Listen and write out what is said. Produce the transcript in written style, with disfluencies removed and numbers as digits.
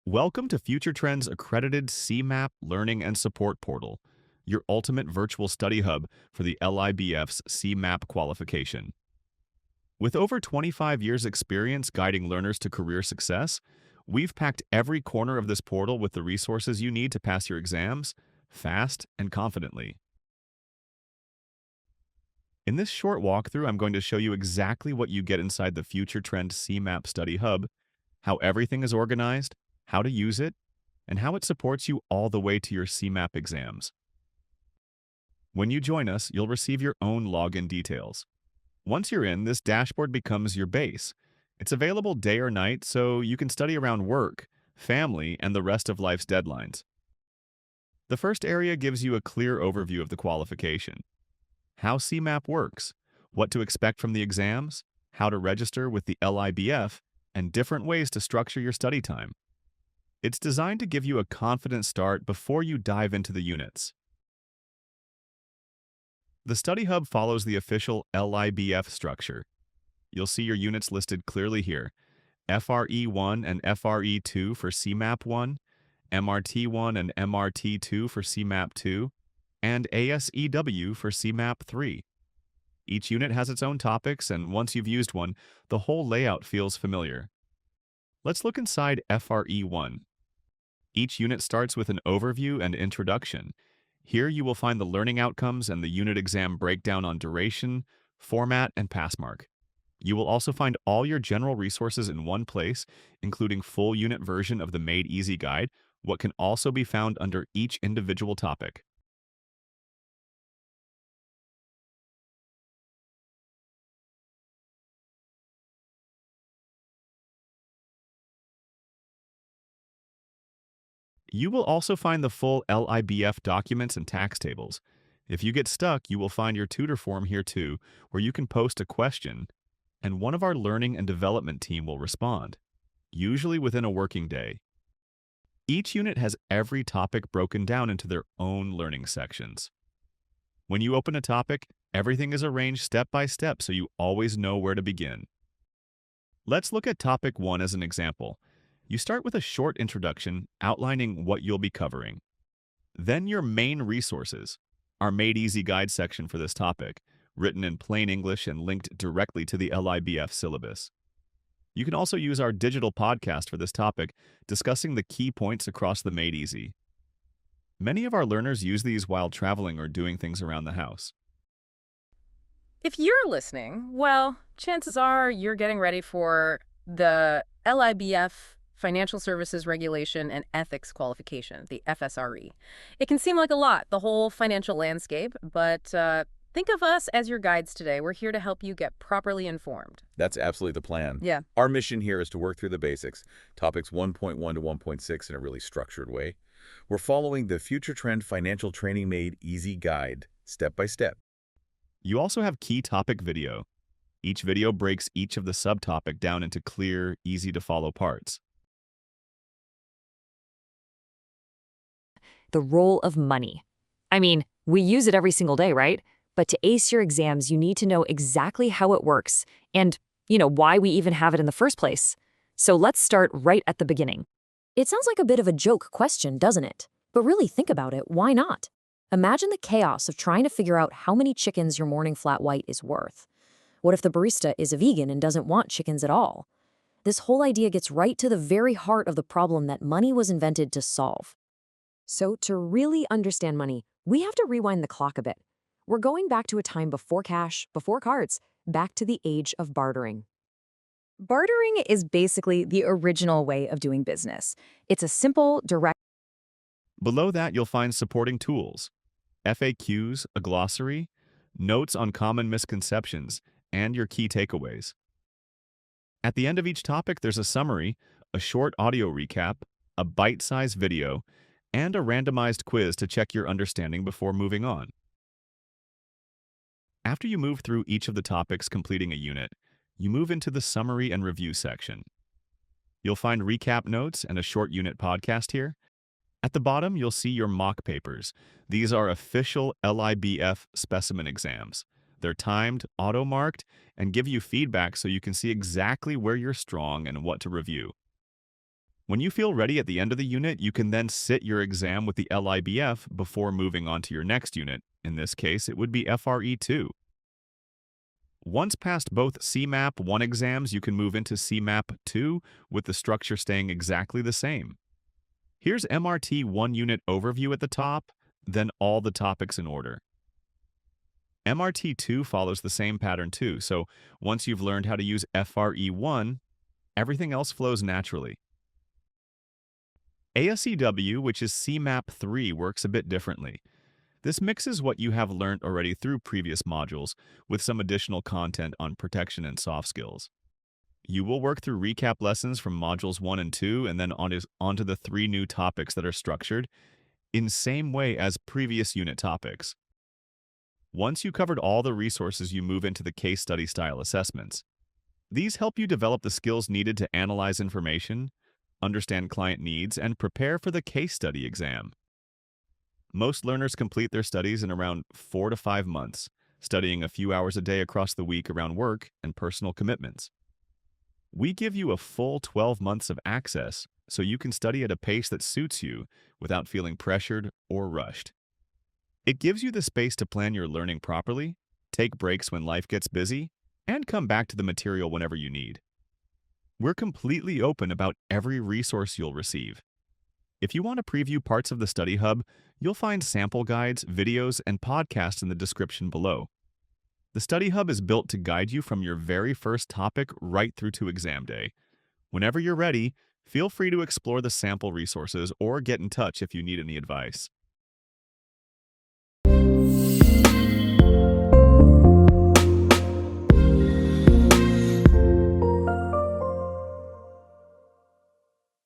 Welcome to Futuretrend's accredited CeMAP Learning and Support Portal, your ultimate virtual study hub for the LIBF's CeMAP qualification. With over 25 years' experience guiding learners to career success, we've packed every corner of this portal with the resources you need to pass your exams fast and confidently. In this short walkthrough, I'm going to show you exactly what you get inside the Futuretrend CeMAP Study Hub, how everything is organized, how to use it, and how it supports you all the way to your CeMAP exams. When you join us, you'll receive your own login details. Once you're in, this dashboard becomes your base. It's available day or night, so you can study around work, family, and the rest of life's deadlines. The first area gives you a clear overview of the qualification. How CeMAP works, what to expect from the exams, how to register with the LIBF, and different ways to structure your study time. It's designed to give you a confident start before you dive into the units. The Study Hub follows the official LIBF structure. You'll see your units listed clearly here: FRE1 and FRE2 for CeMAP 1, MRT1 and MRT2 for CeMAP 2, and ASEW for CeMAP 3. Each unit has its own topics, and once you've used one, the whole layout feels familiar. Let's look inside FRE1. Each unit starts with an overview and introduction. Here you will find the learning outcomes and the unit exam breakdown on duration, format, and pass mark. You will also find all your general resources in one place, including full unit version of the Made Easy guide, what can also be found under each individual topic. You will also find the full LIBF documents and tax tables. If you get stuck, you will find your tutor form here too, where you can post a question, and one of our learning and development team will respond, usually within a working day. Each unit has every topic broken down into their own learning sections. When you open a topic, everything is arranged step by step so you always know where to begin. Let's look at topic 1 as an example. You start with a short introduction outlining what you'll be covering. Then your main resources, our Made Easy guide section for this topic, written in plain English and linked directly to the LIBF syllabus. You can also use our digital podcast for this topic, discussing the key points across the Made Easy. Many of our learners use these while traveling or doing things around the house. If you're listening, well, chances are you're getting ready for the LIBF Financial Services Regulation and Ethics Qualification, the FSRE. It can seem like a lot, the whole financial landscape, but think of us as your guides today. We're here to help you get properly informed. That's absolutely the plan. Yeah. Our mission here is to work through the basics, topics 1.1 to 1.6 in a really structured way. We're following the Futuretrend Financial Training Made Easy guide, step by step. You also have key topic video. Each video breaks each of the subtopic down into clear, easy-to-follow parts. The role of money. I mean, we use it every single day, right? But to ace your exams, you need to know exactly how it works and, why we even have it in the first place. So let's start right at the beginning. It sounds like a bit of a joke question, doesn't it? But really think about it, why not? Imagine the chaos of trying to figure out how many chickens your morning flat white is worth. What if the barista is a vegan and doesn't want chickens at all? This whole idea gets right to the very heart of the problem that money was invented to solve. So to really understand money, we have to rewind the clock a bit. We're going back to a time before cash, before cards, back to the age of bartering. Bartering is basically the original way of doing business. It's a simple, direct. Below that, you'll find supporting tools, FAQs, a glossary, notes on common misconceptions, and your key takeaways. At the end of each topic, there's a summary, a short audio recap, a bite-sized video, and a randomized quiz to check your understanding before moving on. After you move through each of the topics completing a unit, you move into the summary and review section. You'll find recap notes and a short unit podcast here. At the bottom, you'll see your mock papers. These are official LIBF specimen exams. They're timed, auto-marked, and give you feedback so you can see exactly where you're strong and what to review. When you feel ready at the end of the unit, you can then sit your exam with the LIBF before moving on to your next unit. In this case, it would be FRE2. Once past both CeMAP 1 exams, you can move into CeMAP 2 with the structure staying exactly the same. Here's MRT 1 unit overview at the top, then all the topics in order. MRT 2 follows the same pattern too, so once you've learned how to use FRE1, everything else flows naturally. ASEW, which is CeMAP 3, works a bit differently. This mixes what you have learned already through previous modules with some additional content on protection and soft skills. You will work through recap lessons from modules 1 and 2 and then onto the 3 new topics that are structured in same way as previous unit topics. Once you covered all the resources, you move into the case study style assessments. These help you develop the skills needed to analyze information, understand client needs, and prepare for the case study exam. Most learners complete their studies in around 4 to 5 months, studying a few hours a day across the week around work and personal commitments. We give you a full 12 months of access so you can study at a pace that suits you without feeling pressured or rushed. It gives you the space to plan your learning properly, take breaks when life gets busy, and come back to the material whenever you need. We're completely open about every resource you'll receive. If you want to preview parts of the Study Hub, you'll find sample guides, videos, and podcasts in the description below. The Study Hub is built to guide you from your very first topic right through to exam day. Whenever you're ready, feel free to explore the sample resources or get in touch if you need any advice.